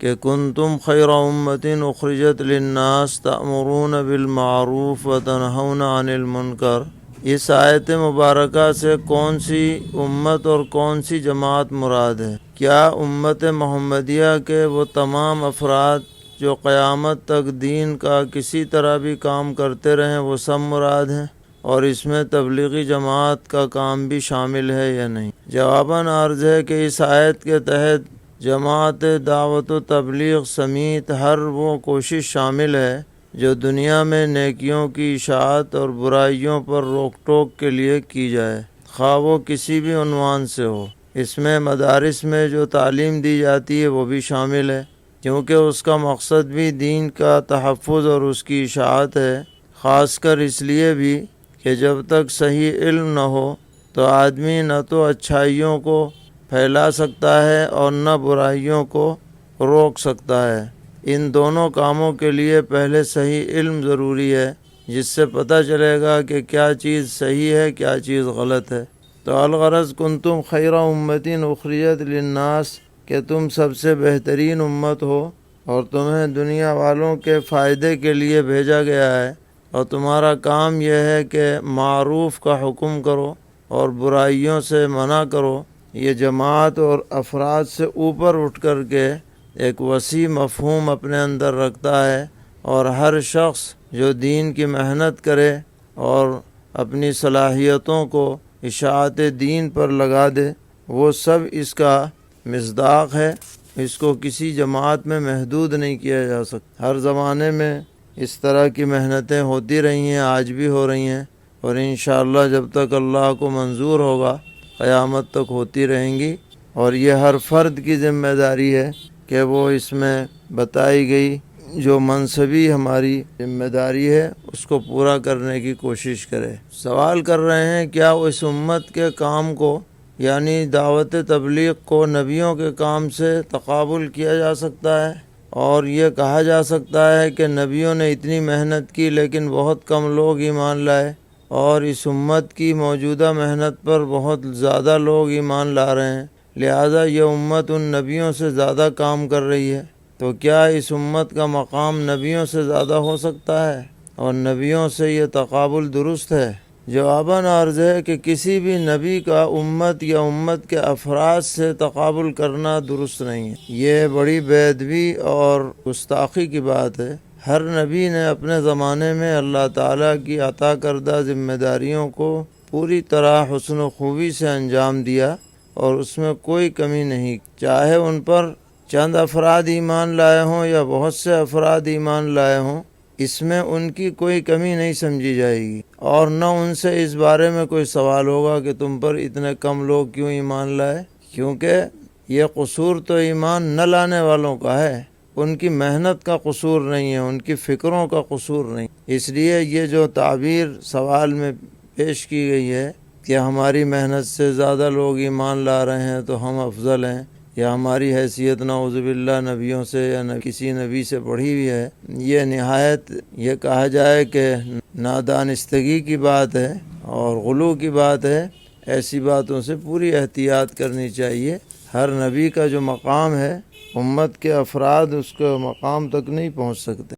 کہ کنتم خیر امۃ اخرجت للناس تأمرون بالمعروف وتنہون عن المنکر، اس آیت مبارکہ سے کون سی امت اور کون سی جماعت مراد ہے؟ کیا امت محمدیہ کے وہ تمام افراد جو قیامت تک دین کا کسی طرح بھی کام کرتے رہیں وہ سب مراد ہیں، اور اس میں تبلیغی جماعت کا کام بھی شامل ہے یا نہیں؟ جواباً عرض ہے کہ اس آیت کے تحت جماعت دعوت و تبلیغ سمیت ہر وہ کوشش شامل ہے جو دنیا میں نیکیوں کی اشاعت اور برائیوں پر روک ٹوک کے لیے کی جائے، خواہ وہ کسی بھی عنوان سے ہو۔ اس میں مدارس میں جو تعلیم دی جاتی ہے وہ بھی شامل ہے، کیونکہ اس کا مقصد بھی دین کا تحفظ اور اس کی اشاعت ہے، خاص کر اس لیے بھی کہ جب تک صحیح علم نہ ہو تو آدمی نہ تو اچھائیوں کو پھیلا سکتا ہے اور نہ برائیوں کو روک سکتا ہے۔ ان دونوں کاموں کے لیے پہلے صحیح علم ضروری ہے، جس سے پتہ چلے گا کہ کیا چیز صحیح ہے کیا چیز غلط ہے۔ تو الغرض کنتم خیر امۃ اخرجت للناس، کہ تم سب سے بہترین امت ہو اور تمہیں دنیا والوں کے فائدے کے لیے بھیجا گیا ہے، اور تمہارا کام یہ ہے کہ معروف کا حکم کرو اور برائیوں سے منع کرو۔ یہ جماعت اور افراد سے اوپر اٹھ کر کے ایک وسیع مفہوم اپنے اندر رکھتا ہے، اور ہر شخص جو دین کی محنت کرے اور اپنی صلاحیتوں کو اشاعت دین پر لگا دے وہ سب اس کا مصداق ہے۔ اس کو کسی جماعت میں محدود نہیں کیا جا سکتا۔ ہر زمانے میں اس طرح کی محنتیں ہوتی رہی ہیں، آج بھی ہو رہی ہیں، اور انشاءاللہ جب تک اللہ کو منظور ہوگا قیامت تک ہوتی رہیں گی۔ اور یہ ہر فرد کی ذمہ داری ہے کہ وہ اس میں بتائی گئی جو منصبی ہماری ذمہ داری ہے اس کو پورا کرنے کی کوشش کرے۔ سوال کر رہے ہیں کیا اس امت کے کام کو یعنی دعوت تبلیغ کو نبیوں کے کام سے تقابل کیا جا سکتا ہے، اور یہ کہا جا سکتا ہے کہ نبیوں نے اتنی محنت کی لیکن بہت کم لوگ ایمان لائے، اور اس امت کی موجودہ محنت پر بہت زیادہ لوگ ایمان لا رہے ہیں، لہذا یہ امت ان نبیوں سے زیادہ کام کر رہی ہے؟ تو کیا اس امت کا مقام نبیوں سے زیادہ ہو سکتا ہے اور نبیوں سے یہ تقابل درست ہے؟ جواباً عرض ہے کہ کسی بھی نبی کا امت یا امت کے افراد سے تقابل کرنا درست نہیں ہے۔ یہ بڑی بے ادبی اور گستاخی کی بات ہے۔ ہر نبی نے اپنے زمانے میں اللہ تعالیٰ کی عطا کردہ ذمہ داریوں کو پوری طرح حسن و خوبی سے انجام دیا، اور اس میں کوئی کمی نہیں، چاہے ان پر چند افراد ایمان لائے ہوں یا بہت سے افراد ایمان لائے ہوں، اس میں ان کی کوئی کمی نہیں سمجھی جائے گی، اور نہ ان سے اس بارے میں کوئی سوال ہوگا کہ تم پر اتنے کم لوگ کیوں ایمان لائے، کیونکہ یہ قصور تو ایمان نہ لانے والوں کا ہے، ان کی محنت کا قصور نہیں ہے، ان کی فکروں کا قصور نہیں۔ اس لیے یہ جو تعبیر سوال میں پیش کی گئی ہے کہ ہماری محنت سے زیادہ لوگ ایمان لا رہے ہیں تو ہم افضل ہیں، یا ہماری حیثیت نعوذ باللہ نبیوں سے یا کسی نبی سے بڑھی ہوئی ہے، یہ نہایت یہ کہا جائے کہ نادانستگی کی بات ہے اور غلو کی بات ہے۔ ایسی باتوں سے پوری احتیاط کرنی چاہیے۔ ہر نبی کا جو مقام ہے امت کے افراد اس کے مقام تک نہیں پہنچ سکتے۔